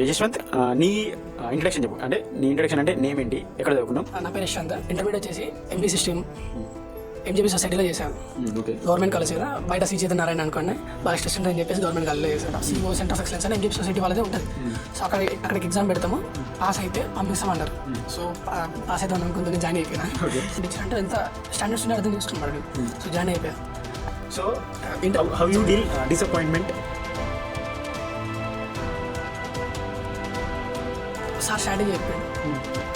యశ్వంత్, నీ ఇంట్రడక్షన్ చెప్పు. అంటే నీ ఇంట్రడక్షన్ అంటే నేమ్ ఏంటి, ఎక్కడ చదువుకున్నావు? నా పేరు యశ్వంత్. ఇంటర్మీడియట్ వచ్చేసి ఎంపీ సిస్టమ్ ఎంజేపీ సొసైటీలో చేశాను. ఓకే. గవర్నమెంట్ కాలేజ్ కదా, బయట శ్రీ చైతన్యనారాయణ అనుకోండి, బాగా స్టూడెంట్ అని చెప్పేసి గవర్నమెంట్ కాలేజ్లో చేశాను. సిఓ సెంటర్ ఆఫ్ ఎక్సలెన్స్ అని ఎంజేపీ సొసైటీ వాళ్ళదే ఉంటుంది. సో అక్కడికి ఎగ్జామ్ పెడతాము, పాస్ అయితే పంపిస్తామన్నారు. సో పాస్ అయితే అనుకుంటుంది, జాయిన్ అయిపోయినా. టీచర్ అంటే ఎంత స్టాండర్డ్స్ ఉండే అర్థం తీసుకున్నాడు. సో జాయిన్ అయిపోయాను. So how you deal disappointment? Sir strategy చెప్పాడు.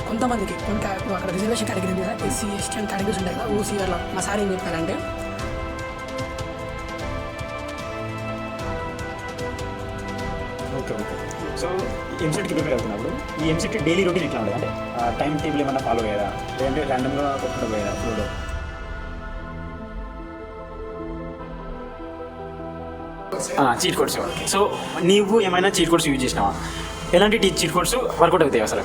కొంతమందికి ఇప్పుడు అక్కడ రిజర్వేషన్ కేటగిరీ ఉంది కదా, ఎస్సీ ఎస్టీ అని కేటగిరీస్ ఉంటాయి కదా, ఓసీ అలా. మా సార్ ఏం చెప్పారంటే, ఓకే ఓకే. సో ఎంసెట్కి ప్రిపేర్ అవుతున్నప్పుడు ఈ ఎంసెట్ డైలీ రొటీన్ ఎట్లా ఉంటుంది? అంటే టైం టేబుల్ ఏమన్నా ఫాలో అయ్యారా, లేదంటే ర్యాండమ్గా కొట్టుకుంటూ పోయారా ఫ్లోలో? Cheat codes. సో నీవు ఏమైనా చీట్ కోడ్స్ యూజ్ చేసినావా? ఎలాంటి చీట్ కోడ్స్ వర్కౌట్ అవుతాయి అసలు?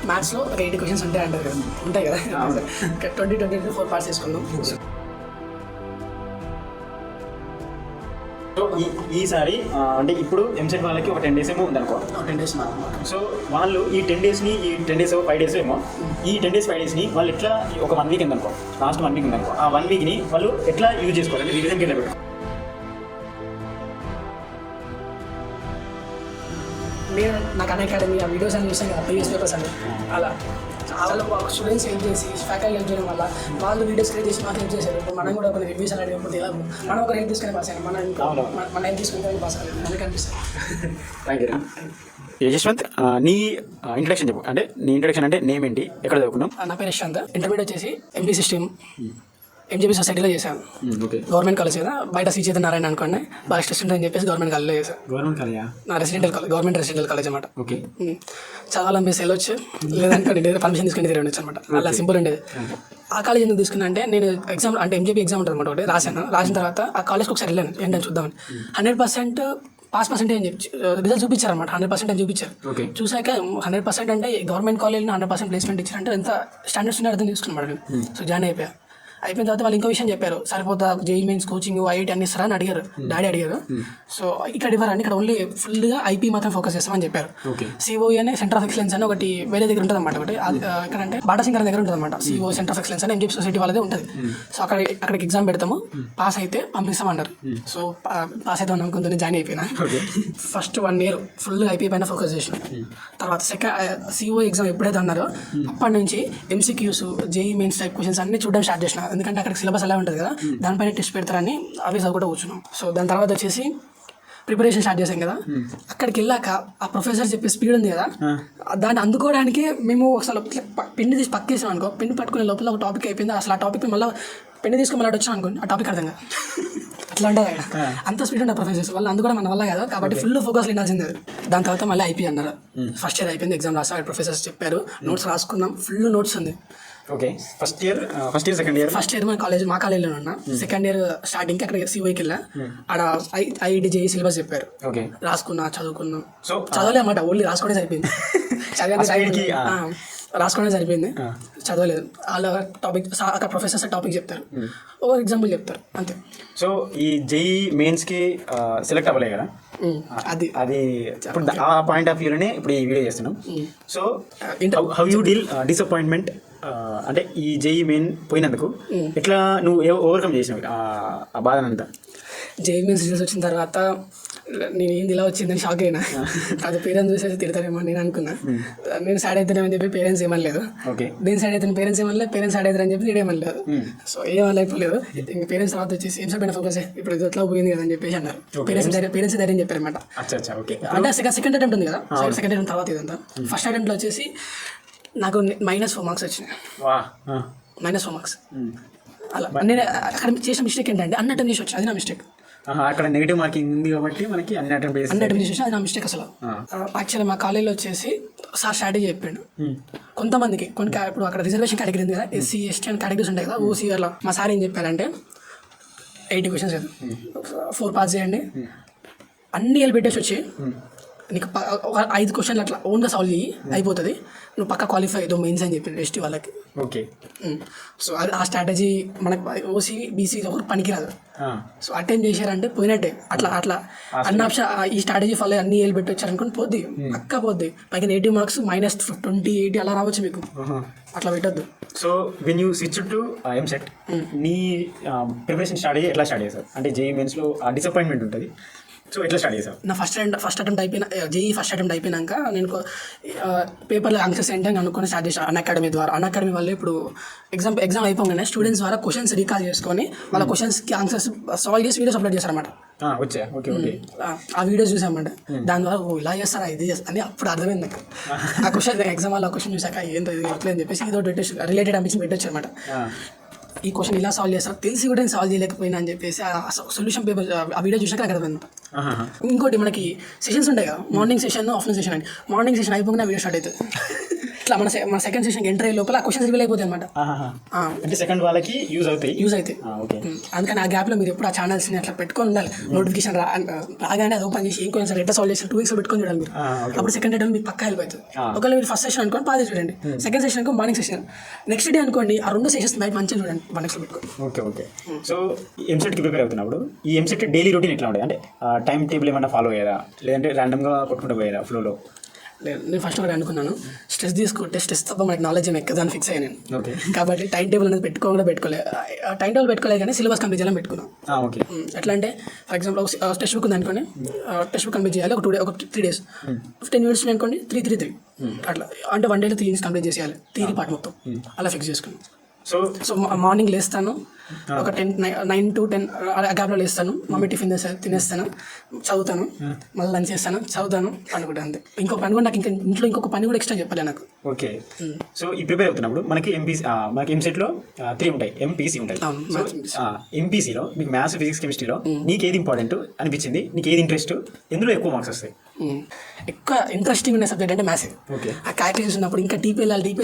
మ్యాథ్స్లో ఒక 80 క్వశ్చన్స్ ఉంటాయి అంటారు కదా, ఉంటాయి కదా. 20 4 పార్ట్స్ వేసుకుందాం. సో ఈసారి అంటే ఇప్పుడు ఎంసెట్ వాళ్ళకి ఒక 10 days ఏమో ఉందనుకో. 10 days. సో వాళ్ళు ఈ 10 daysని, ఈ 10 days 5 days ఏమో, ఈ 10 days 5 daysని వాళ్ళు ఎట్లా, ఒక 1 week ఉందనుకో, లాస్ట్ 1 week ఉందనుకో, ఆ 1 weekని వాళ్ళు ఎట్లా యూజ్ చేసుకోవాలి? అంటే రివిజన్కి ఎట్లా పెట్టు? నేను నాకు అకాడమీ ఆ వీడియోస్ అని చూసాను కదా, ప్రీవియస్ పేపర్స్ అని, అలా చాలా స్టూడెంట్స్ హెల్ప్ చేసి, ఫ్యాకల్టీ హెల్ప్ చేయడం వల్ల వాళ్ళు వీడియోస్ క్రియేట్ చేసి మాకు హెల్ప్ చేశారు. ఇప్పుడు మనం కూడా కొన్ని రివ్యూస్ అనేది మనం ఒక హెల్ప్ తీసుకొని పాస్ అయ్యాం. మన హెల్ప్ తీసుకుని పాస్ అయ్యాలి, మనకి అనిపిస్తుంది. Thank you. యశ్వంత్, నీ ఇంట్రడక్షన్ చెప్పు. అంటే నీ ఇంట్రడక్షన్ అంటే నేమ్ ఏంటి, ఎక్కడ చదువుకున్నావు? నా పేరు యశ్వంత్. ఇంటర్మీడియట్ వచ్చేసి ఎంపీ సిస్టమ్ ఎంజేపీ సొసైటీలో చేశాను. ఓకే. గవర్నమెంట్ కాలేజ్ కదా, బయట శ్రీ చైతన్యనారాయణ అనుకోండి, బాగా స్టూడెంట్ అని చెప్పేసి గవర్నమెంట్ కాలేజ్లో చేశాను. గవర్నమెంట్ కాలేజా? నా residential college, government residential college అనమాట. ఓకే. చదవాలనిపిస్తే వెళ్ళొచ్చు, లేదనుకోండి పర్మిషన్ తీసుకుని తిరగచ్చు అనమాట. అలా సింపుల్ ఉండేది. ఆ కాలేజ్ ఎందుకు తీసుకున్నా అంటే, నేను ఎగ్జామ్ అంటే ఎంజేపీ ఎగ్జామ్ ఉంటుంది అనమాట, ఒకటి రాసిన తర్వాత ఆ కాలేజ్కి ఒకసారి వెళ్ళాను ఏంటని చూద్దామని. 100% పాస్ పర్సెంటేజ్ అని చెప్పి రిజల్ట్ చూపించారు అనమాట. 100% అని చూపించారు. చూసాక 100% అంటే గవర్నమెంట్ కాలేజ్లో 100% ప్లేస్మెంట్ ఇచ్చారంటే ఎంత స్టాండర్డ్స్ ఉండే అర్థం తీసుకున్నాడు. సో జాయిన్ అయిపోయిన తర్వాత వాళ్ళు ఇంకో విషయం చెప్పారు, సరిపోతా జేఈ మెయిన్స్ కోచింగ్ ఐఐటీ అన్ని ఇస్తారా అని అడిగారు. డాడీ అడిగారు. సో ఇక్కడ ఇవ్వరండి, ఇక్కడ ఓన్లీ ఫుల్గా ఐపీ మాత్రం ఫోకస్ చేస్తామని చెప్పారు. సిఓఈ అనే సెంటర్ ఆఫ్ ఎక్సలెన్స్ అని ఒకటి వేరే దగ్గర ఉంటుంది అనమాట. ఒకటి ఎక్కడంటే బాటాసింగర్ దగ్గర ఉంటుంది అనమాట. సిఓ సెంటర్ ఆఫ్ ఎక్సలెన్స్ అని ఎంజేపీ సొసైటీ వాళ్ళదే ఉంటుంది. సో అక్కడికి ఎగ్జామ్ పెడతాము, పాస్ అయితే పంపిస్తామన్నారు. సో పాస్ అయితే అనుకుంటుంది, జాయిన్ అయిపోయినా. ఫస్ట్ 1 year ఫుల్గా ఐపీ పైన ఫోకస్ చేసిన. తర్వాత సిఓ ఎగ్జామ్ ఎప్పుడైతే అన్నారో అప్పటి నుంచి MCQs, JEE mains type questions అన్ని చూడడం స్టార్ట్ చేసిన. ఎందుకంటే అక్కడ సిలబస్ అలా ఉంటుంది కదా, దానిపైన టెస్ట్ పెడతారని అవి చదువుకుంటూ కూర్చున్నాం. సో దాని తర్వాత వచ్చేసి ప్రిపరేషన్ స్టార్ట్ చేసాం కదా. అక్కడికి వెళ్ళాక ఆ ప్రొఫెసర్ చెప్పే స్పీడ్ ఉంది కదా, దాన్ని అందుకోవడానికి మేము అసలు పెన్ను తీసి పక్కేసాం అనుకో, పెన్ను పట్టుకునే లోపల ఒక టాపిక్ అయిపోయింది. అసలు ఆ టాపిక్ మళ్ళీ పెన్ను తీసుకుని మళ్ళీ వచ్చాం అనుకోండి, ఆ టాపిక్ అర్థం కాదు. అట్లా ఉంటుంది అక్కడ, అంత స్పీడ్ ఉంటుంది ప్రొఫెసర్స్ వాళ్ళు, అందుకోవడం మన వల్ల కాదు. కాబట్టి ఫుల్ ఫోకస్ ఉండాల్సిందే. దాని తర్వాత మళ్ళీ ఐపీ అన్నారు. ఫస్ట్ ఇయర్ అయిపోయింది, ఎగ్జామ్ రాసాం, ప్రొఫెసర్స్ చెప్పారు, నోట్స్ రాసుకున్నాం, ఫుల్ నోట్స్ ఉంది. Okay. First year second year మా కాలేజ్లో ఉన్నా. సెకండ్ ఇయర్ స్టార్టింగ్కి అక్కడ సిఓకి వెళ్ళా. ఆడ ఐఐటి జేఈ సిలబస్ చెప్పారు. ఓకే. రాసుకున్నా, చదువుకున్నాం. సో చదవలే అన్నమాట, ఓన్లీ రాసుకోవడం సరిపోయింది. రాసుకోవడం సరిపోయింది, చదవలేదు. వాళ్ళ టాపిక్ అక్కడ ప్రొఫెసర్స్ టాపిక్ చెప్తారు, ఓ ఎగ్జాంపుల్ చెప్తారు, అంతే. సో ఈ జేఈ మెయిన్స్కి సెలెక్ట్ అవ్వలే కదా, అది ఇప్పుడు ఆ పాయింట్ ఆఫ్ వ్యూలోనే ఇప్పుడు ఈ వీడియో చేస్తున్నాం. So how you deal disappointment? అంటే ఈ జేఈ మెయిన్ పోయినందుకు ఎట్లా నువ్వు ఓవర్కమ్ చేసినావు ఆ బాధనంతా? జేఈ మెయిన్స్ రిజల్ట్స్ వచ్చిన తర్వాత నేను ఏంది ఇలా వచ్చిందని షాక్ అయినా. అది పేరెంట్స్ చూసేసి తిడతారేమో నేను అనుకున్నా. నేను సైడ్ అవుతానేమని చెప్పి పేరెంట్స్ ఏమనలేదు. నేను సైడ్ అవుతాను, పేరెంట్స్ ఏమనలేదు. పేరెంట్స్ సైడ్ అవుతారని చెప్పి నేను ఏమనలేదు. సో ఏమనలేకపోలేదు. ఇంక పేరెంట్స్ తర్వాత వచ్చేసి ఏం సైడ్ ఫోకస్ ఇప్పుడు ఇది ఎట్లా పోయింది కదా అని చెప్పేసి అన్నారు. పేరెంట్స్ ధైర్యం చెప్పారనమాట. అంటే సెకండ్ అటెంప్ట్ ఉంది కదా, సెకండ్ అటెంప్ట్ తర్వాత ఇదంతా. ఫస్ట్ అటెంప్ట్లో వచ్చేసి నాకు -4 మార్క్స్ వచ్చినాయి. -4 మార్క్స్. అలా నేను అక్కడ చేసిన మిస్టేక్ ఏంటంటే అన్ని అటెంప్ట్ చేసి వచ్చి, అది నా మిస్టేక్. అక్కడ నెగిటివ్ మార్కింగ్ ఉంది కాబట్టి మనకి అన్ని అటెంప్ట్ చేసి, అది నా మిస్టేక్ అసలు. యాక్చువల్లీ మా కాలేజ్లో వచ్చేసి సార్ స్ట్రాటజీ చెప్పిండు. కొంతమందికి ఇప్పుడు అక్కడ రిజర్వేషన్ కేటగిరీ ఉంది కదా, ఎస్సీ ఎస్టీ అని కేటగిరీస్ ఉంటాయి కదా, ఓసీ అలా. మా సార్ ఏం చెప్పారంటే 80 క్వశ్చన్స్ కదా, 4 పాస్ చేయండి, అన్ని వెళ్ళి పెట్టేసి వచ్చి నీకు ఒక 5 క్వశ్చన్లు అట్లా ఓన్గా సాల్వ్ చేయి, అయిపోతుంది, నువ్వు పక్క క్వాలిఫై అవుతావు మెయిన్స్ అని చెప్పిండు ఎస్టీ వాళ్ళకి. ఓకే. సో అది ఆ స్ట్రాటజీ మనకు ఓసీ బీసీ ఒకరు పనికిరాదు. సో అటెంప్ట్ చేశారంటే పోయినట్టే. అట్లా అన్ని ఆప్షన్ ఈ స్ట్రాటజీ ఫాలో అన్ని ఏళ్ళు పెట్టి వచ్చారనుకుని పోద్ది, పక్కా పోద్ది. పైగా 80 మార్క్స్ -20, 80 అలా రావచ్చు మీకు. అట్లా పెట్టద్దు. So when you switch to EAMCET, నీ ప్రిపరేషన్ స్టార్ట్ ఎట్లా స్టార్ట్ చేశారు? అంటే జేఈ మెయిన్స్లో డిసప్పాయింట్మెంట్ ఉంటుంది, సో ఎట్లా స్టార్ట్ చేసావు? నా ఫస్ట్ అటెంప్ట్ అయిపోయిన జేఈ ఫస్ట్ అటెంప్ట్ అయిపోయినాక నేను పేపర్లో ఆన్సర్స్ ఏంటని అనుకుని స్టార్ట్ చేశాను అన్అకాడమీ ద్వారా. అన్అకాడమీ వల్ల ఇప్పుడు ఎగ్జామ్ అయిపోగానే స్టూడెంట్స్ ద్వారా క్వశ్చన్స్ రీకాల్ చేసుకొని వాళ్ళ క్వశ్చన్స్కి ఆన్సర్స్ సాల్వ్ చేసి వీడియోస్ అప్లోడ్ చేశారన్నమాట. వచ్చా? Okay okay. ఆ వీడియోస్ చూసామంట. దాని ద్వారా ఇలా చేస్తారా ఇది అని అప్పుడు అర్థమైంది నాకు. ఆ క్వశ్చన్ ఎగ్జామ్ వాళ్ళు ఆ క్వశ్చన్ చూసాక ఏంటో ఇది ఎట్లా అని చెప్పేసి ఇదో రిలేటెడ్ అనిపించి పెట్టొచ్చు అనమాట. ఈ క్వశ్చన్ ఇలా సాల్వ్ చేస్తారు తెలిసి కూడా నేను సాల్వ్ చేయలేకపోయినా అని చెప్పేసి ఆ సొల్యూషన్ పేపర్ ఆ వీడియో చూసాక నాకు అర్థమైంది. ఇంకోటి మనకి సెషన్స్ ఉంటాయి కదా, మార్నింగ్ సెషన్ ఆఫ్టర్నూన్ సెషన్ అని. మార్నింగ్ సెషన్ అయిపోయినా వీడియో స్టార్ట్ అవుతుంది. ఇట్లా మన సెకండ్ సెషన్కి ఎంటర్ అయ్యే లోపల ఆ క్వశ్చన్స్ రివీల్ అయిపోతాయి అనమాట. అంటే సెకండ్ వాళ్ళకి యూజ్ అవుతాయి. అందుకని ఆ గ్యాప్లో మీరు ఎప్పుడు ఆ ఛానల్స్ని అట్లా పెట్టుకొని ఉండాలి. నోటిఫికేషన్ రాగానే అది ఓపెన్ చేసి ఏం క్వశ్చన్ ఎట్లా సాల్వ్ చేసి 2 weeks పెట్టుకొని చూడాలి మీరు. అప్పుడు సెకండ్ అటెంప్ట్ మీకు పక్కా వెళ్ళిపోతుంది. ఒకవేళ మీరు ఫస్ట్ సెషన్ అనుకోండి పాది చూడండి, సెకండ్ సెషన్ అనుకో మార్నింగ్ సెషన్, నెక్స్ట్ డే అనుకోండి ఆ 2 సెషన్స్ నైట్ మంచిగా చూడండి 1 week పెట్టుకోండి. Okay okay. సో ఎంసెట్కి ప్రిపేర్ అవుతున్నప్పుడు ఈ ఎంసెట్ డైలీ రొటీన్ ఎట్లా ఉంటుంది? అంటే టైం టేబుల్ ఏమైనా ఫాలో అయ్యారా, లేదంటే ర్యాండమ్గా కొట్టుకుంటూ పోయారా ఫ్లోలో? నేను ఫస్ట్ ఒకటి అనుకున్నాను, స్ట్రెస్ తీసుకుంటే స్ట్రెస్ తప్ప మనకి నాలెడ్జ్ ఏమి ఎక్కదని ఫిక్స్ అయ్యాను నేను. ఓకే. కాబట్టి టైం టేబుల్ అనేది పెట్టుకోలేదు. టైం టేబుల్ పెట్టుకోలేదు కానీ సిలబస్ కంప్లీట్ చేయాలని పెట్టుకున్నాను. ఓకే. ఎట్లా అంటే ఫర్ ఎగ్జాంపుల్ టెక్స్ట్ బుక్ ఉంది అనుకోండి, టెక్స్ట్ బుక్ కంప్లీట్ చేయాలి ఒక 3 days, 15 minutes అనుకోండి 3 అట్లా. అంటే 1 day 3 things కంప్లీట్ చేసేయాలి, థియరీ పార్ట్ మొత్తం అలా ఫిక్స్ చేసుకున్నాను. సో మార్నింగ్ లేస్తాను, ఒక 9 to 10 ఆ గ్యాప్లో లేస్తాను, మమ్మీ టిఫిన్ తినేస్తాను, చదువుతాను, మళ్ళీ లంచ్ చేస్తాను, చదువుతాను, అనుకుంటాను అంతే. ఇంకో పని కూడా నాకు ఇంకా ఇంట్లో ఇంకొక పని కూడా ఎక్స్ట్రా చెప్పాలి నాకు. ఓకే. సో ఈ ప్రిపేర్ అవుతున్నప్పుడు మనకి ఎంసెట్లో 3 ఉంటాయి, ఎంపీసీ ఉంటాయి. ఎంపీసీలో మీకు మ్యాథ్స్, ఫిజిక్స్, కెమిస్ట్రీలో నీకు ఏది ఇంపార్టెంట్ అనిపించింది, నీకు ఏది ఇంట్రెస్ట్, ఎందులో ఎక్కువ మార్క్స్ వస్తాయి? ఎక్కువ ఇంట్రెస్టింగ్ ఉన్న సబ్జెక్ట్ అంటే మ్యాథ్స్. ఆ క్యాలిక్యులేషన్ ఉన్నప్పుడు ఇంకా డీప్ వెళ్ళాలి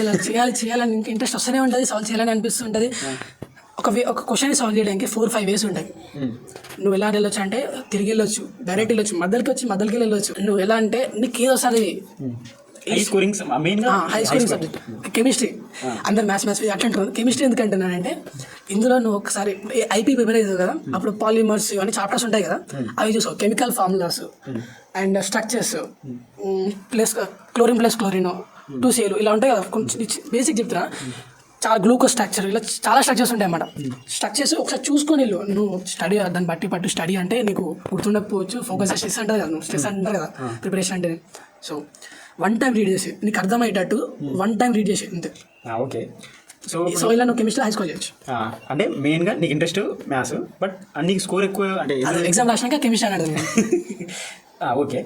చేయాలని ఇంకా ఇంట్రెస్ట్ వస్తూనే ఉంటుంది, సాల్వ్ చేయాలని అనిపిస్తుంటుంది. ఒక క్వశ్చన్ సాల్వ్ చేయడానికి 4-5 ways ఉంటాయి. నువ్వు ఎలా వెళ్ళొచ్చు అంటే తిరిగి వెళ్ళొచ్చు, డైరెక్ట్ వెళ్ళొచ్చు, మధ్యలోకి వెళ్ళొచ్చు. నువ్వు ఎలా అంటే నీకు ఏదో వస్తుంది హై స్కోరింగ్ సబ్జెక్ట్ కెమిస్ట్రీ. అందరు మ్యాథ్స్ అట్లా అంటారు. కెమిస్ట్రీ ఎందుకు అంటున్నానంటే ఇందులో నువ్వు ఒకసారి ఐపీ ప్రిపేర్ అవుతుంది కదా, అప్పుడు పాలిమర్స్ ఇవన్నీ చాప్టర్స్ ఉంటాయి కదా, అవి చూసావు. Chemical formulas and structures plus chlorine plus chlorine 2Cl ఇలా ఉంటాయి కదా. కొంచెం బేసిక్ చెప్తున్నా, చాలా గ్లూకోజ్ స్ట్రక్చర్ ఇలా చాలా స్ట్రక్చర్స్ ఉంటాయి అన్నమాట. స్ట్రక్చర్స్ ఒకసారి చూసుకొని నువ్వు స్టడీ దాన్ని బట్టి స్టడీ అంటే నీకు గుర్తుండకపోవచ్చు, ఫోకస్ స్ట్రెస్ అంటారు కదా, నువ్వు స్ట్రెస్ అంటారు కదా ప్రిపరేషన్ అంటే. సో 1 time రీడ్ చేసి నీకు అర్థమయ్యేటట్టు 1 time రీడ్ చేసి అంతే. ఓకే. సో ఇలా నువ్వు కెమిస్ట్రీ హై స్కోర్ చేయొచ్చు. అంటే మెయిన్గా నీకు ఇంట్రెస్ట్ మ్యాథ్స్, బట్ నీకు స్కోర్ ఎక్కువ అంటే ఎగ్జామ్ రాసినాక కెమిస్ట్రీ అనేది. ఓకే.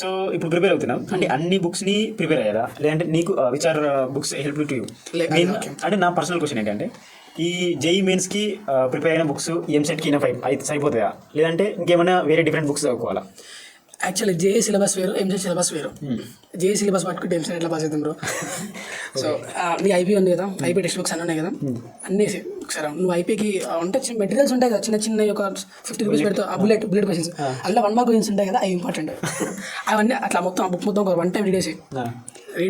సో ఇప్పుడు ప్రిపేర్ అవుతున్నాం అంటే అన్ని బుక్స్ని ప్రిపేర్ అయ్యారా, లేదంటే నీకు which are books help to you? అంటే నా పర్సనల్ క్వశ్చన్ ఏంటంటే ఈ జేఈ మెయిన్స్కి ప్రిపేర్ అయిన బుక్స్ ఎంసెట్కి సరిపోతాయా, లేదంటే ఇంకేమైనా వేరే డిఫరెంట్ బుక్స్ చదువుకోవాలా? యాక్చువల్లీ జేఏ సిలబస్ వేరు, ఎంసెట్ సిలబస్ వేరు. జేఏ సిలబస్ పట్టుకుంటే ఎంసెట్ ఎట్లా పాస్ అవుతాం బ్రో? సో నీ ఐపీ ఉంది కదా, ఐపీ టెక్స్ట్ బుక్స్ అన్నీ ఉన్నాయి కదా, అన్నీ ఒకసారి నువ్వు ఐపీకి ఉంటే మెటీరియల్స్ ఉంటాయి కదా, చిన్న ఒక 50 rupees పెడతా బుల్లెట్ క్వశ్చన్స్, అలా 1 mark క్వశ్చన్స్ ఉంటాయి కదా, అవి ఇంపార్టెంట్. అవన్నీ అట్లా మొత్తం ఆ బుక్ మొత్తం ఒక 1 time రీడ్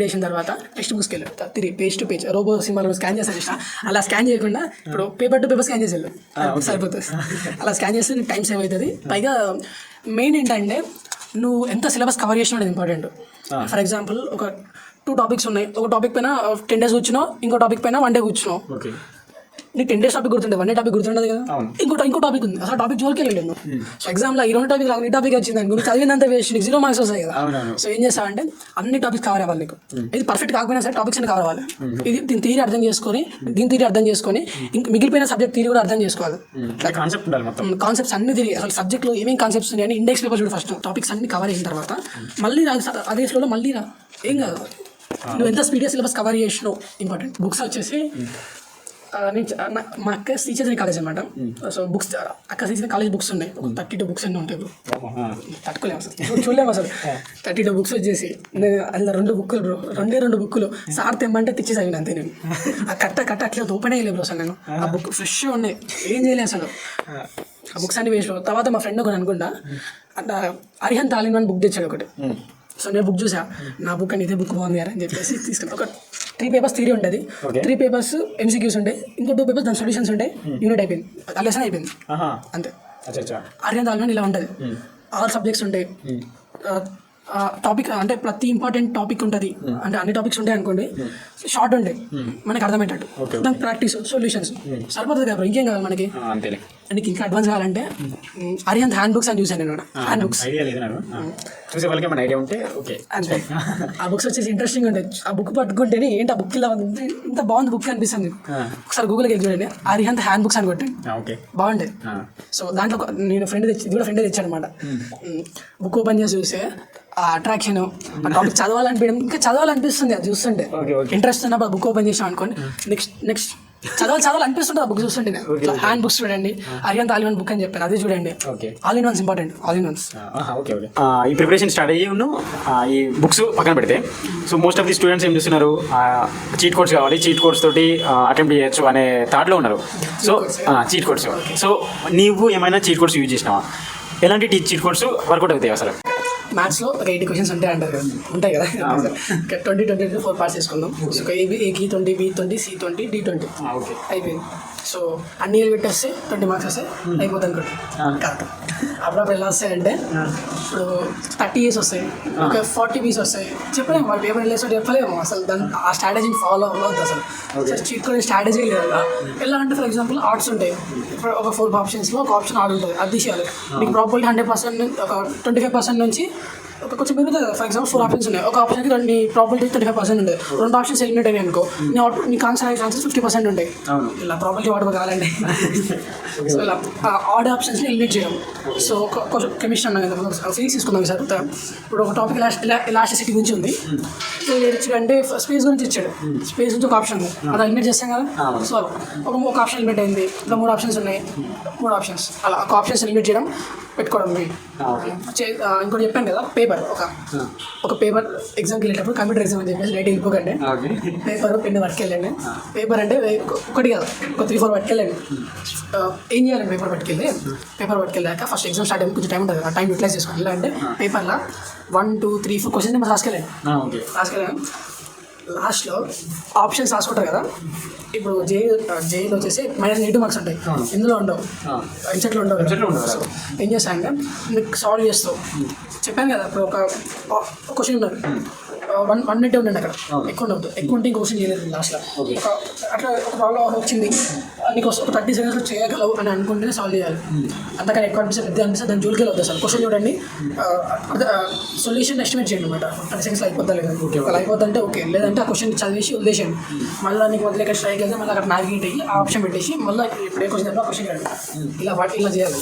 చేసిన తర్వాత టెక్స్ట్ బుక్స్కి వెళ్ళి తిరిగి పేజ్ టు పేజ్ రోబో సినిమాలో స్కాన్ చేస్తారు ఇష్టం, అలా స్కాన్ చేయకుండా ఇప్పుడు పేపర్ టు పేపర్ స్కాన్ చేసి వెళ్ళు సరిపోతుంది. అలా స్కాన్ చేస్తే నీకు టైం సేవ్ అవుతుంది. పైగా మెయిన్ ఏంటంటే నువ్వు ఎంత సిలబస్ కవర్ చేసినా అనేది ఇంపార్టెంట్. ఫర్ ఎగ్జాంపుల్ ఒక 2 topics ఉన్నాయి, ఒక టాపిక్ పైన 10 days కూర్చున్నావు, ఇంకో టాపిక్ పైన 1 day కూర్చున్నావు. నీకు 10 days టాపిక్ గుర్తుండే, 1 day టాపిక్ గుర్తుండదు కదా. ఇంకో టాపిక్ ఉంది, అసలు టాపిక్ జోలికి వెళ్ళలేదు. సో ఎగ్జామ్లో ఈ 2 టాపిక్ ఈ టాపిక్ వచ్చింది అనుకో, చదివినంత వేస్ట్, నీకు 0 marks వస్తాయి కదా. సో ఏం చేస్తావంటే అన్ని టాపిక్స్ కవర్ అవ్వాలి. నీకు ఇది పర్ఫెక్ట్ కాకపోయినా సరే టాపిక్స్ అన్ని కవర్ అవ్వాలి. ఇది దీని థియరీ అర్థం చేసుకొని ఇంక మిగిలిపోయిన సబ్జెక్ట్ థియరీ కూడా అర్థం చేసుకోవాలి. కాన్సెప్ట్స్ అన్ని తిరిగి అసలు సబ్జెక్ట్లో ఏమేమి కాన్సెప్ట్స్ ఉన్నాయని ఇండెక్స్ పేపర్ చూడు ఫస్ట్. టాపిక్స్ అన్ని కవర్ అయిన తర్వాత మళ్ళీ అదే స్లోలో మళ్ళీ ఏం కాదు, నువ్వు ఎంత స్పీడ్గా సిలబస్ కవర్ చేసినావు ఇంపార్టెంట్. బుక్స్ వచ్చేసి మా అక్క శ్రీచంద్రి కాలేజ్ అనమాట. సో బుక్స్ అక్క శ్రీచంద్రి కాలేజ్ బుక్స్ ఉన్నాయి, 32 books అన్నీ ఉంటాయి. తట్టుకోలేము అసలు, చూడలేము అసలు. 32 books వచ్చేసి నేను అందులో 2 books బ్రో, 2 books సార్ తెమ్మంటే తెచ్చి చదివిన అంతే. నేను ఆ కట్ట అట్లా ఓపెన్ అయ్యలేదు బ్రో అసలు. నేను ఆ బుక్ ఫ్రెష్ ఉన్నాయి, ఏం చేయలేదు అసలు. ఆ బుక్స్ అన్ని వేస్ట్. తర్వాత మా ఫ్రెండ్ ఒకటి అనుకుంటా అట్లా అరిహంత్ ఆల్-in-one బుక్ తెచ్చాడు ఒకటి. సో నేను బుక్ చూసా, నా బుక్ అని ఇదే బుక్ బాగుంది అని చెప్పేసి తీసుకుని ఒక 3 పేపర్స్ థియరీ ఉంటుంది, Okay. 3 పేపర్స్ ఎంసీక్యూస్ ఉంటాయి, ఇంకో 2 పేపర్స్ దాని సొల్యూషన్స్ ఉంటాయి. యూనిట్ అయిపోయింది, లెసన్ అయిపోయింది అంతే. అచ్చా. అరిహంత్ ఆల్విన్ ఇలా ఉంటుంది. 6 సబ్జెక్ట్స్ ఉంటాయి. టాపిక్ అంటే ప్రతి ఇంపార్టెంట్ టాపిక్ ఉంటుంది, అంటే అన్ని టాపిక్స్ ఉంటాయి అనుకోండి, షార్ట్ ఉంటాయి మనకి అర్థమయ్యేటట్టు. దానికి ప్రాక్టీస్ సొల్యూషన్స్ సరిపోతుంది కదా, ఇంకేం కావాలి మనకి. అంతేలే. నీకు ఇంకా అడ్వాన్స్ కావాలంటే అరిహంత్ హ్యాండ్ బుక్స్ అని చూసాను నేను. హ్యాండ్ బుక్స్ ఐడియా లేదు నాకు, చూసే వాళ్ళకి మన ఐడియా ఉంటే ఓకే. అంతే. ఆ బుక్స్ వచ్చేసి ఇంట్రెస్టింగ్ ఉంటాయి. ఆ బుక్ పట్టుకుంటేనే ఏంటి ఆ బుక్ ఇలా ఉంది, ఇంత బాగుంది బుక్ అనిపిస్తుంది. ఒకసారి గూగుల్కి వెళ్ళి చూడండి, అరిహంత్ హ్యాండ్ బుక్స్ అని కొట్టండి, ఓకే బాగుంటాయి. సో దాంట్లో నేను ఫ్రెండ్ తెచ్చి, ఇది కూడా ఫ్రెండ్ తెచ్చాను అనమాట. బుక్ ఓపెన్ చేసి చూస్తే ఆ అట్రాక్షన్, ఆ టాపిక్ చదవాలనిపించడం, ఇంకా చదవాలనిపిస్తుంది అది చూస్తుంటే. ఇంట్రెస్ట్ ఉన్నప్పుడు బుక్ ఓపెన్ చేసాం అనుకోండి, నెక్స్ట్ చదవాలనిపిస్తుంది ఆ బుక్ చూస్తుంటే. హ్యాండ్ బుక్స్ చూడండి, Arihant all in one book అని చెప్పాను, అది చూడండి. All in once important, all in once. Okay. ఈ ప్రిపరేషన్ స్టార్ట్ అయ్యి ఈ బుక్స్ పక్కన పెడితే, so most of the students ఏం చూస్తున్నారు, చీట్ కోడ్స్ కావాలి, చీట్ కోడ్స్ తోటి అటెంప్ట్ చేయొచ్చు అనే థాట్లో ఉన్నారు. సో చీట్ కోడ్స్, సో నీవు ఏమైనా చీట్ కోడ్స్ యూజ్ చేసినావా? ఎలాంటి చీట్ కోడ్స్ వర్కౌట్ అవుతాయి అసలు? మ్యాథ్స్లో ఒక 80 క్వశ్చన్స్ ఉంటాయి కదా 20 4 పార్ట్స్ చేసుకుందాం. సో ఏకి 20, B 20, C 20, D 20 అయిపోయింది. సో అన్ని పెట్టేస్తే 20 మార్క్స్ వస్తాయి, అయిపోతుంది అనుకోండి. కరెక్ట్. అప్పుడప్పుడు ఎలా వస్తాయంటే, ఇప్పుడు 30 A's వస్తాయి, ఒక 40 B's వస్తాయి, చెప్పలేము వాళ్ళు పేపర్ వెళ్ళేసి చెప్పలేము అసలు. దాన్ని ఆ స్ట్రాటజీని ఫాలో అవ్వద్దు అసలు. చీట్ కోడ్ స్ట్రాటజీ లేదు కదా. ఎలా అంటే ఫర్ ఎగ్జాంపుల్ ఆర్ట్స్ ఉంటాయి, ఇప్పుడు ఒక 4 ఆప్షన్స్లో ఒక ఆప్షన్ ఆర్ట్ ఉంటుంది, అది తీసేయాలి. మీకు ప్రాపర్టీ 100%, ఒక 25% నుంచి ఒక కొంచెం పెరుగుతుంది కదా. ఫర్ ఎగ్జాంపుల్ 4 ఆప్షన్స్ ఉన్నాయి, ఒక ఆప్షన్కి నీ ప్రాబిలిటీ 35% ఉంది, 2 ఆప్షన్స్ ఎలిమినేట్ అయ్యాయి అనుకో, నీకు ఆన్సర్ అయ్యే ఛాన్సెస్ 50% ఉంటాయి. ఇలా ప్రాబిలిటీ వాడుకో కావాలండి. సో ఇలా ఆడ్ ఆప్షన్స్ని ఎలిమినేట్ చేయడం. సో కొంచెం కెమిస్ట్రీ అన్నా కదా, ఫిజిక్స్ తీసుకుందాం సార్. ఇప్పుడు ఒక టాపిక్ ఎలాస్టిసిటీ గురించి ఉంది, సో ఇచ్చాడంటే స్పేస్ గురించి ఇచ్చాడు, స్పేస్ నుంచి ఒక ఆప్షన్ ఉంది, అది ఎలిమినేట్ చేస్తాం కదా. సో ఒక ఆప్షన్ ఎలిమినేట్ అయింది, ఇంకా 3 ఆప్షన్స్ ఉన్నాయి, 3 ఆప్షన్స్ అలా ఒక ఆప్షన్స్ ఎలిమినేట్ చేయడం పెట్టుకోవడం. ఇంకోటి చెప్పాను కదా, పేపర్ ఒక పేపర్ ఎగ్జామ్కి వెళ్ళేటప్పుడు, కంప్యూటర్ ఎగ్జామ్ అని చెప్పేసి డైట్ వెళ్ళిపోకండి, పేపర్ పెన్ను పట్టుకెళ్ళండి. పేపర్ అంటే ఒకటి కాదు, ఒక 3-4 పట్టుకెళ్ళండి. ఏం చేయాలండి, పేపర్ పట్టుకెళ్ళాక ఫస్ట్ ఎగ్జామ్ స్టార్ట్ అయ్యి కొంచెం టైం ఉంటుంది, ఆ టైం యూటిలైజ్ చేసుకోండి. ఎలా అంటే పేపర్లో 1, 2, 3, 4 క్వశ్చన్స్ మనం రాసుకెళ్ళండి. లాస్ట్లో ఆప్షన్స్ రాసుకుంటారు కదా. ఇప్పుడు జేఈలో వచ్చేసి -8 మార్క్స్ ఉంటాయి, ఇందులో ఉండవు, ఎంసెట్లో ఉండవు. సో ఏం చేస్తానంటే మీకు సాల్వ్ చేస్తావు. చెప్పాను కదా, ఇప్పుడు ఒక క్వశ్చన్ ఉన్నది, 1 మినిట్ ఉండండి అక్కడ, ఎక్కువ ఉండదు, ఎక్కువ ఉంటే ఇంకో క్వశ్చన్ చేయలేదు లాస్ట్లో. అట్లా ఒక ప్రాబ్లం వచ్చింది, నీకు ఒక 30 సెకండ్స్లో చేయగలవు అని అనుకుంటేనే సాల్వ్ చేయాలి. అంతకన్నా ఎక్కువ అనిపిస్తే పెద్ద అనిపిస్తే దాన్ని జోలికి వెళ్ళొద్దు అసలు. క్వశ్చన్ చూడండి, సొల్యూషన్ ఎస్టిమేట్ చేయండి అనమాట. 30 సెకండ్స్లో అయిపోద్దా లేదా, అలా అయిపోద్దంటే ఓకే, లేదంటే ఆ క్వశ్చన్ చదివేసి వదిలేసేయండి. మళ్ళీ నీకు వదిలేక స్ట్రైక్ అయితే మళ్ళీ అక్కడ నావిగేట్ అయ్యి ఆ ఆప్షన్ పెట్టేసి మళ్ళీ ఇప్పుడు ఏ క్వశ్చన్ ఆ క్వశ్చన్ చేయండి. ఇలా చేయాలి.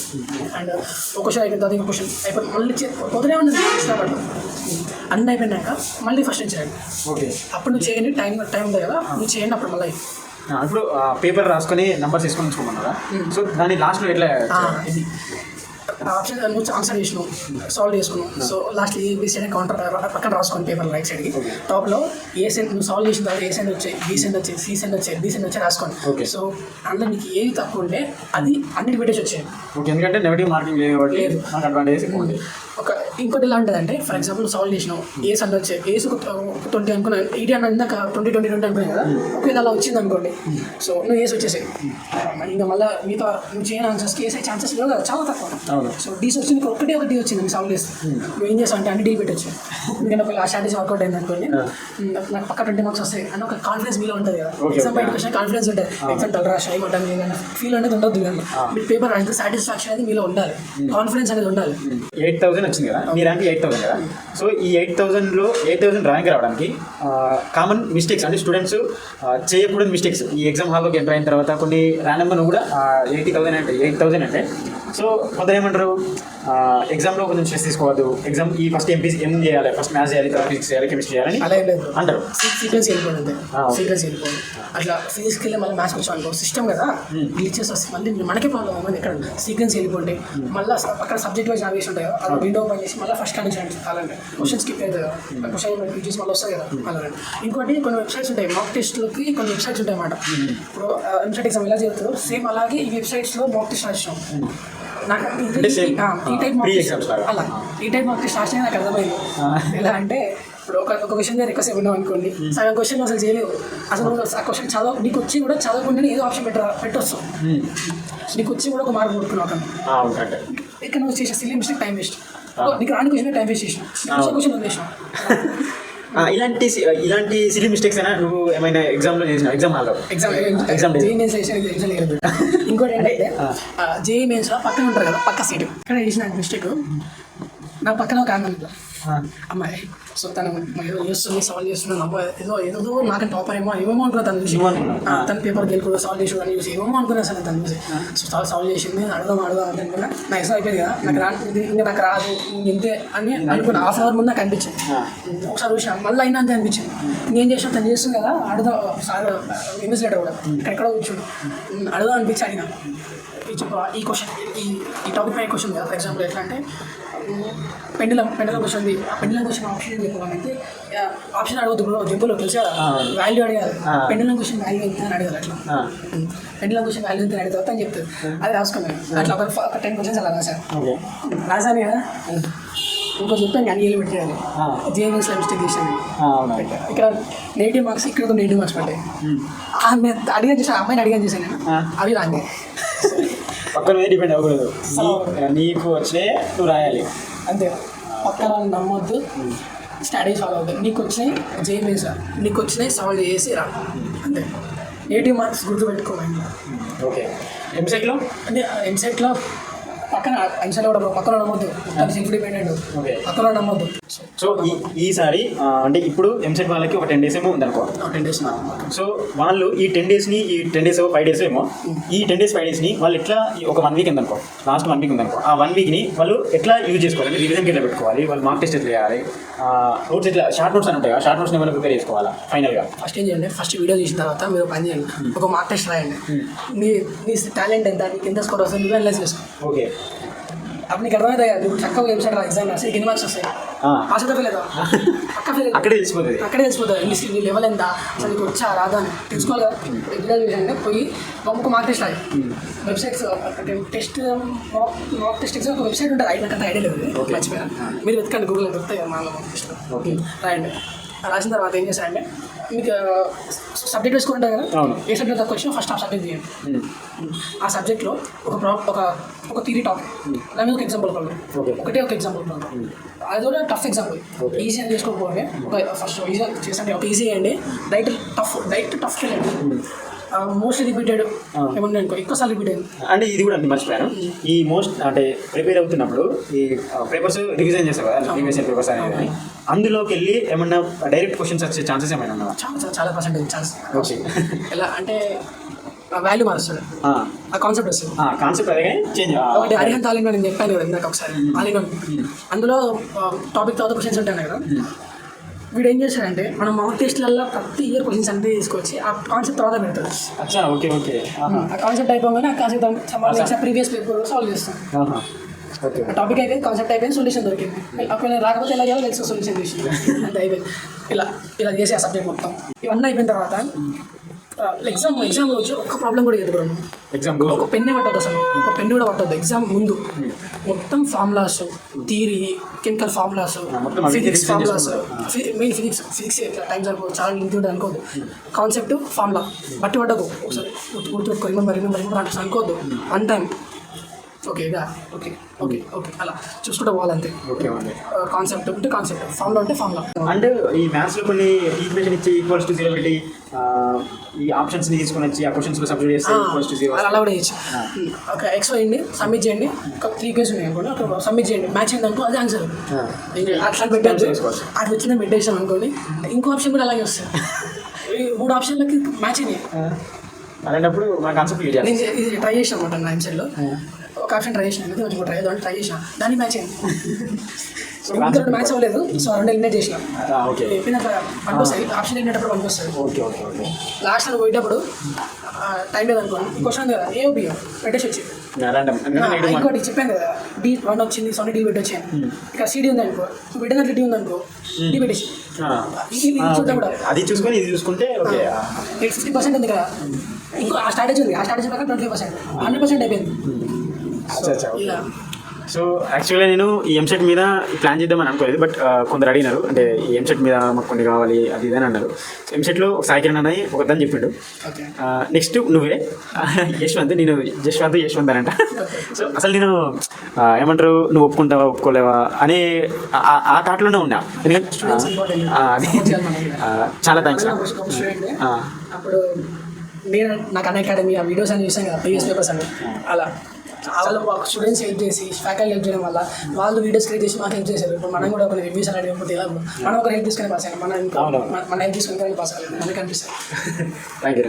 అండ్ ఒక క్వశ్చన్ అయిపోయిన తర్వాత ఇంకో క్వశ్చన్ అయిపోయి మళ్ళీ వదిలే ఉండదు, అన్నీ అయిపోయినాక మళ్ళీ ఫస్ట్ నుంచి చేయండి. ఓకే, అప్పుడు నువ్వు చేయండి, టైం ఉంది కదా, నువ్వు చేయండి, అప్పుడు మళ్ళీ. ఇప్పుడు పేపర్ రాసుకొని నెంబర్స్ తీసుకొని ఉంచుకోమన్నారా? సో దాని లాస్ట్లో ఎట్లా ఇది ఆప్షన్ నువ్వు ఆన్సర్ చేసినావు, సాల్వ్ చేసుకున్నావు. సో లాస్ట్ ఏబిసి అనే కౌంటర్ పక్కన రాసుకోండి పేపర్ రైట్ సైడ్కి. టాప్లో ఏ సెండ్ నువ్వు సాల్వ్ చేసిన తర్వాత ఏ సెండ్ వచ్చాయి, బి సెండ్ వచ్చాయి, సి సెండ్ వచ్చాయి, డి సెండ్ వచ్చాయి రాసుకోండి. సో అందులో నీకు ఏది తక్కువ ఉంటే అది అన్నిటి పెట్టేసి వచ్చాయి. ఓకే, ఎందుకంటే నెగిటివ్ మార్కింగ్ లేదు, నాకు అడ్వాంటేజ్ ఉంది. ఇంకోటి ఎలా ఉంటుందంటే ఫర్ ఎగ్జాంపుల్ సాల్వ్ చేసినావు, ఏస్ అంటే వచ్చాయి, ఏసు 20 అనుకున్నాను, 80 అన్న ఇందాక 20 అనుకున్నాను కదా, ఒకవేళ అలా వచ్చింది అనుకోండి. సో నువ్వు ఏసు వచ్చేసాయి, ఇంకా మళ్ళీ మిగతా నువ్వు చేయని ఆన్సర్స్కి వేసే ఛాన్సెస్ లేవు కదా, చాలా తక్కువ. సో డీస్ వచ్చింది, ఒక డీ వచ్చింది, సాల్వ్ చేస్తే నువ్వు ఏం చేస్తావు అంటే అన్ని డీ పెట్టచ్చు. ఎందుకంటే ఒకవేళ ఆ స్ట్రాటజీ వర్కౌట్ అయింది అనుకోండి, నాకు పక్క 20 మార్క్స్ వస్తాయి అని ఒక కాన్ఫిడెన్స్ మీలో ఉంటుంది కదా. ఎగ్జామ్ బయటకు వచ్చిన కాన్ఫిడెన్స్ ఉంటుంది, ఎగ్జామ్ టల్ రాష్ అయిపోవడం లేదని ఫీల్ అనేది ఉండదు కానీ మీ పేపర్ అంటే సాటిస్ఫాక్షన్ అనేది మీలో ఉండాలి, కాన్ఫిడెన్స్ అనేది ఉండాలి. 8,000 వచ్చింది కదా, మీ ర్యాంక్ 8,000 కదా. సో ఈ 8,000 ర్యాంక్ రావడానికి కామన్ మిస్టేక్స్ అంటే స్టూడెంట్స్ చేయకూడదు మిస్టేక్స్, ఈ ఎగ్జామ్ హాల్లోకి ఎంటర్ అయిన తర్వాత కొన్ని ర్యాండమ్గా నువ్వు కూడా 8,000 అంటే సో కొందరు ఏమంటారు, ఎగ్జామ్లో కొంచెం స్ట్రెస్ తీసుకోవద్దు, ఎగ్జామ్ ఈ ఫస్ట్ ఏం చేయాలి, ఫస్ట్ మ్యాథ్స్ చేయాలి, తర్వాత ఫిజిక్స్ చేయాలి, కెమిస్ట్రీ చేయాలని అలా ఏం లేదు అంటారు. సీక్వెన్స్ వెళ్ళిపోయింది, సీక్వెన్స్ వెళ్ళిపోయింది. అట్లా ఫిజిక్స్కి వెళ్ళి మళ్ళీ మ్యాథ్స్ వచ్చాం అనుకో, సిస్టమ్ కదా గ్లిచెస్ వస్తాయి, మళ్ళీ మనకే ప్రాబ్లం ఏమైంది ఇక్కడ సీక్వెన్స్ వెళ్ళిపోండి. మళ్ళీ అక్కడ సబ్జెక్ట్ వైజ్ నావిగేషన్ ఉంటాయి, అలా విండో ఓపెన్ చేసి మళ్ళీ ఫస్ట్ నుంచి అలాంటి క్వశ్చన్ స్కిప్ అవుతుంది కదా, క్వశ్చన్ యూజ్ చేసి మళ్ళీ వస్తాయి కదా అలాంటి. ఇంకోటి కొన్ని వెబ్సైట్స్ ఉంటాయి, మాక్ టెస్ట్లకి కొన్ని వెబ్సైట్స్ ఉంటాయి అన్నమాట. ఇప్పుడు ఎంసెట్ ఎగ్జామ్ ఎలా జరుగుతుందో సేమ్ అలాగే ఈ వెబ్సైట్స్లో మాక్ టెస్ట్ రాసినాం. నాకు ఈ టైప్ మాక్ టెస్ట్ రాసినా నాకు అర్థమైంది. ఎలా అంటే ఇప్పుడు ఒక క్వశ్చన్ దగ్గర ఎక్కువసేపు ఉన్నాం అనుకోండి, సగం క్వశ్చన్ అసలు చేయలేవు. అసలు నువ్వు ఆ క్వశ్చన్ చదవ, నీకు వచ్చి కూడా చదవకుండా ఏదో ఆప్షన్ పెట్టొచ్చు. నీకు వచ్చి కూడా ఒక మార్క్ కొట్టుకున్నావు అక్కడ. ఇక్కడ నువ్వు చేసే సిల్లీ మిస్టేక్ టైం వేస్ట్. నీకు రాని క్వశ్చన్ టైం వేస్ట్ చేసినావు, క్వశ్చన్ వదిలేసినావు. ఇలాంటి సిల్లీ మిస్టేక్స్ అయినా నువ్వు ఏమైనా ఎగ్జామ్లో చేసిన ఎగ్జామ్ హాల్లో జేఈ మెయిన్స్ ఎగ్జామ్ లేదు. ఇంకోటి ఏంటంటే జేఈ మెయిన్స్లో పక్కన ఉంటారు కదా, పక్క సీటు ఇక్కడ చేసిన మిస్టేక్. నా పక్కన ఒక అమ్మాయి, సో తను ఏదో చేస్తుంది, సాల్వ్ చేస్తున్నాను, అమ్మాయి ఏదో నాకంటే టాపర్ ఏమేమో అనుకున్నా తను చూసి. తన పేపర్ గెలుపు సాల్వ్ చేసి అని చూసి ఏమేమో అనుకున్నా సార్ తను చూసి. సో సాల్వ్ చేసింది, అడదాం అంటే అనుకున్నా. నా ఎగ్జామ్ అయిపోయింది కదా, ఇంకా నాకు రాదు ఇంతే అని అనుకున్నా. హాఫ్ అవర్ ముందు నాకు అనిపించింది. ఒకసారి చూసిన మళ్ళీ అయినా అంతే అనిపించింది. నేను చేసిన తను చేస్తుంది కదా, అడదాం సార్ ఇన్వెస్టిగేటర్ కూడా ఎక్కడో కూర్చోడు, అడదాం అనిపించి అడిగినా. ఈ క్వశ్చన్ ఈ టాపిక్ పై క్వశ్చన్ కదా, ఫర్ ఎగ్జాంపుల్ ఎట్లా అంటే పెండులం క్వశ్చన్ ఉంది. ఆ పెండులం క్వశ్చన్ ఆప్షన్ చెప్పాలంటే ఆప్షన్ అడగద్దు బ్రో, జంపులో తెలుసా వాల్యూ అడగాలి. పెండులం క్వశ్చన్ వాల్యూ ఎంత అని అడగాలి. అట్లా పెండులం క్వశ్చన్ వాల్యూ ఎంత అడిగిన తర్వాత అని చెప్తుంది. అది రాసుకున్నాను. అట్లా ఒక 10 క్వశ్చన్స్ అలా రాసాను కదా. ఇంకో చెప్తాను అన్ని ఏళ్ళు పెట్టేయాలి. జేఎంఎస్లో మిస్టేక్ చేశాను. ఇక్కడ నెగిటివ్ మార్క్స్, ఇక్కడ ఒక నెగిటివ్ మార్క్స్ పడ్డాయి. అడిగా చేశాను, అమ్మాయిని అడిగా చేశాను నేను, అవి రాంగే. పక్కన మీద డిపెండ్ అవ్వకూడదు, నీకు వచ్చే నువ్వు రాయాలి అంతే. పక్కన నమ్మొద్దు, స్ట్రాటజీ ఫాలో అవుతుంది. నీకు వచ్చినాయి జేఎంఎస్, నీకు వచ్చినాయి సాల్వ్ చేసి రా అంతే. నెగిటివ్ మార్క్స్ గుర్తుపెట్టుకోవాలి. ఓకే. ఎంసెట్లో అంటే ఎంసెట్లో పక్కన ఎంసెట్లో కూడా పక్కన నమ్మొద్దు, సెల్ఫ్ డిపెండెంట్, పక్కన నమ్మొద్దు. సో ఈసారి అంటే ఇప్పుడు ఎంసెట్ వాళ్ళకి ఒక 10 days ఏమో ఉందనుకో, 10 days. సో వాళ్ళు ఈ 10 daysని, ఈ 10 days 5 days ఏమో, ఈ 10 days 5 daysని వాళ్ళు ఎట్లా, ఒక 1 week ఉందనుకో, లాస్ట్ 1 week ఉందనుకో, ఆ 1 weekని వాళ్ళు ఎట్లా యూజ్ చేసుకోవాలి, రివిజన్కి ఎట్లా పెట్టుకోవాలి, వాళ్ళు మార్క్ టెస్ట్ ఎట్లా చేయాలి, నోట్స్ ఎట్లా, షార్ట్ నోట్స్ అని ఉంటాయి, షార్ట్ నోట్స్ని ఏమైనా ప్రిపేర్ చేసుకోవాలా ఫైనల్గా. ఫస్ట్ ఏం చేయండి, ఫస్ట్ వీడియో చూసిన తర్వాత మీరు పని చేయండి, ఒక మార్క్ టెస్ట్ రాయండి. నీ టాలెంట్ ఎంత, నీకు ఎంత స్కోర్ వస్తుంది నువ్వు అనలైజ్ చేసుకో. ఓకే. అప్పుడు నీకు అర్థమైతే కదా, నువ్వు చక్కగా వెబ్సైట్ ఎగ్జామ్ రాసి ఎన్ని మార్క్స్ వస్తాయి, పాస్ అవుతా లేదా, అక్కడే తెలిసిపోతుంది. నీ లెవెల్ ఎంత, అసలు నీకు వచ్చా రాదా అని తెలుసుకోవాలి కదా. ఎగ్జామ్ చూసాను పోయి ఒక మార్క్ టెస్ట్ రాయి. Websites test mark test exam ఒక వెబ్సైట్ ఉంటుంది, నాకు అంత ఐడియా లేదు, మర్చిపోయాను. మీరు వెతకండి, గూగుల్లో దొరుకుతాయి కదా మామూలు మార్క్ టెస్ట్. రాయండి. రాసిన తర్వాత ఏం చేశారంటే మీకు సబ్జెక్ట్ వేసుకుంటారు కదా, ఏ సబ్జెక్ట్ తక్కువ వచ్చినా ఫస్ట్ ఆ సబ్జెక్ట్ చేయండి. ఆ సబ్జెక్ట్లో ఒక థియరీ టాపిక్, దాని మీద ఒక ఎగ్జాంపుల్ ప్రాబ్లం, ఒక ఎగ్జాంపుల్ ప్రాబ్లం, అది కూడా టఫ్ ఎగ్జాంపుల్. ఈజీ అని చేసుకోకపోతే ఫస్ట్ ఈజీ చేసండి, ఒక ఈజీ చేయండి, డైరెక్ట్ టఫ్ వెళ్ళండి. మోస్ట్లీ రిపీటెడ్ ఏమన్నా అనుకో, ఎక్కువసార్లు రిపీట్ అయింది అంటే ఇది కూడా మర్చిపోయాను. ఈ మోస్ట్ అంటే ప్రిపేర్ అవుతున్నప్పుడు ఈ పేపర్స్ రివిజన్ చేస్తారు కదా, ప్రీవియస్ పేపర్స్ అనేది, అందులోకి వెళ్ళి ఏమన్నా డైరెక్ట్ క్వశ్చన్స్ వచ్చే ఛాన్సెస్ ఏమైనా ఉన్నాయా? చాలా పర్సెంటేజ్ ఛాన్స్. ఎలా అంటే వాల్యూ మారుస్తుంది, ఆ కాన్సెప్ట్ వస్తుంది. కాన్సెప్ట్ అదే చేంజ్. ఒకటి అరిహంత్ ఆలిన్ నేను చెప్పాను కదా ఇందాక ఒకసారి, ఆలిన్ అందులో టాపిక్ తర్వాత క్వశ్చన్స్ ఉంటాయి కదా. వీడు ఏం చేశాడంటే మనం మార్క్ టెస్ట్లలో ప్రతి ఇయర్ క్వశ్చన్స్ అంతే తీసుకొచ్చి ఆ కాన్సెప్ట్ తర్వాత పెడతాడు. ఆ కాన్సెప్ట్ అయిపోగానే ఆ కాన్సెప్ట్ సంబంధించిన ప్రీవియస్ పేపర్ సాల్వ్ చేస్తాం. టాపిక్ అయిపోయింది, కాన్సెప్ట్ అయిపోయింది, సొల్యూషన్ దొరికింది. ఒకవేళ రాకపోతే ఎలా చేయాలో తెలుసు, సొల్యూషన్ చేసి అంతే అయిపోయింది. ఇలా చేసి ఆ సబ్జెక్ట్ మొత్తం ఇవన్నీ అయిపోయిన తర్వాత ఎగ్జామ్ వచ్చి ఒక్క ప్రాబ్లం కూడా ఎదుగుతాం. ఒక పెన్నే పట్టదు, అసలు ఒక పెన్ను కూడా పట్టదు. ఎగ్జామ్ ముందు మొత్తం formulas, theory, chemical formulas, physics formulas, main physics time సరిపోదు, చాలా ఇంక్లూడ్ అనుకోదు. కాన్సెప్ట్ ఫార్ములా బట్టి పట్టదు, ఒకసారి గుర్తుపెట్టుకో, రిమెంబర్ అనుకోవద్దు. 1 time ఓకే అలా చూసుకుంటూ పోవాలంతే. కాన్సెప్ట్ ఉంటే కాన్సెప్ట్, ఫార్ములా ఉంటే ఫార్ములా. అంటే ఈ మ్యాథ్స్లో కొన్ని ఈక్వేషన్ ఇచ్చి ఈక్వల్స్ టు 0 పెట్టి ఈ ఆప్షన్స్ని తీసుకొని వచ్చి ఆ క్వశ్చన్స్లో సబ్స్టిట్యూట్ చేస్తే ఈక్వల్స్ టు 0 అలా కూడా చేయొచ్చు. ఒక ఎక్స్ వేయండి, సబ్మిట్ చేయండి, ఒక 3 ఈక్వేషన్ ఉన్నాయి అనుకోండి, అక్కడ సబ్మిట్ చేయండి, మ్యాచ్ అయింది అనుకో అది ఆన్సర్. అట్లా పెట్టాలి, అది వచ్చిన మెడిటేషన్ అనుకోండి. ఇంకో ఆప్షన్ కూడా అలాగే వస్తుంది. ఈ 3 ఆప్షన్లకి మ్యాచ్ అయినాయి అలాంటప్పుడు మన కాన్సెప్ట్ ఇది ట్రై చేసాను అనమాట. నా ఎంసెట్లో ఒక ఆప్షన్ ట్రై చేసిన, ట్రై చేసిన, దాన్ని మ్యాచ్ అయింది. ఇంకా 2 మ్యాచ్ అవ్వలేదు, సో 2 ఎలిమినేట్ చేసిన. పనికొస్తాయి ఆప్షన్ వెళ్ళినప్పుడు పనికొస్తుంది. లాస్ట్ అని పోయేటప్పుడు టైం లేదనుకోండి, క్వశ్చన్ కదా ఏఓబియో పెట్టేసి వచ్చింది. ఇంకోటి చెప్పాను కదా, D1 వచ్చింది, సో D పెట్టి వచ్చాను. ఇక్కడ CD ఉంది అనుకో, పెట్టినట్లు D ఉంది అనుకో, D పెట్టేసి చూద్దాం కూడా అది చూసుకొని ఇది చూసుకుంటే 50% ఉంది కదా. ఇంకో ఆ స్ట్రాటజీ ఉంది, ఆ స్ట్రాటజీ ప్రకారం 25%, 100% అయిపోయింది. ఇలా సో యాక్చువల్గా నేను ఈ ఎంసెట్ మీద ప్లాన్ చేద్దామని అనుకోలేదు, బట్ కొందరు అడిగినారు, అంటే ఈ ఎంసెట్ మీద మాకు కొన్ని కావాలి అది ఇదని అన్నారు. ఎంసెట్లో సాయి కిరణ్ అన్నయ్య ఒకదని చెప్పిండు. నెక్స్ట్ నువ్వే యశ్వంత్, నేను యశ్వంత్ అని అంట. సో అసలు నేను ఏమంటారు, నువ్వు ఒప్పుకుంటావా ఒప్పుకోలేవా అనే ఆ థాట్లోనే ఉన్నా. ఎందుకంటే అది చాలా థ్యాంక్స్. అప్పుడు నేను నాకు అన్ అకాడమీ ఆ వీడియోస్ అని చూసాను కదా, ప్రీవియస్ పేపర్స్ అని, అలా వాళ్ళు స్టూడెంట్స్ హెల్ప్ చేసి ఫ్యాకల్టీ హెల్ప్ చేయడం వల్ల వాళ్ళు వీడియోస్ క్రియేట్ చేసి మాకు హెల్ప్ చేశారు. ఇప్పుడు మనం కూడా కొన్ని రివ్యూస్ అనేది లేకపోతే ఎలా మనం ఒక హెల్ప్ తీసుకొని పాస్ అయ్యాం, మన హెల్ప్ తీసుకొని పాస్ అవ్వలేదు మనకి అనిపిస్తుంది. Thank you.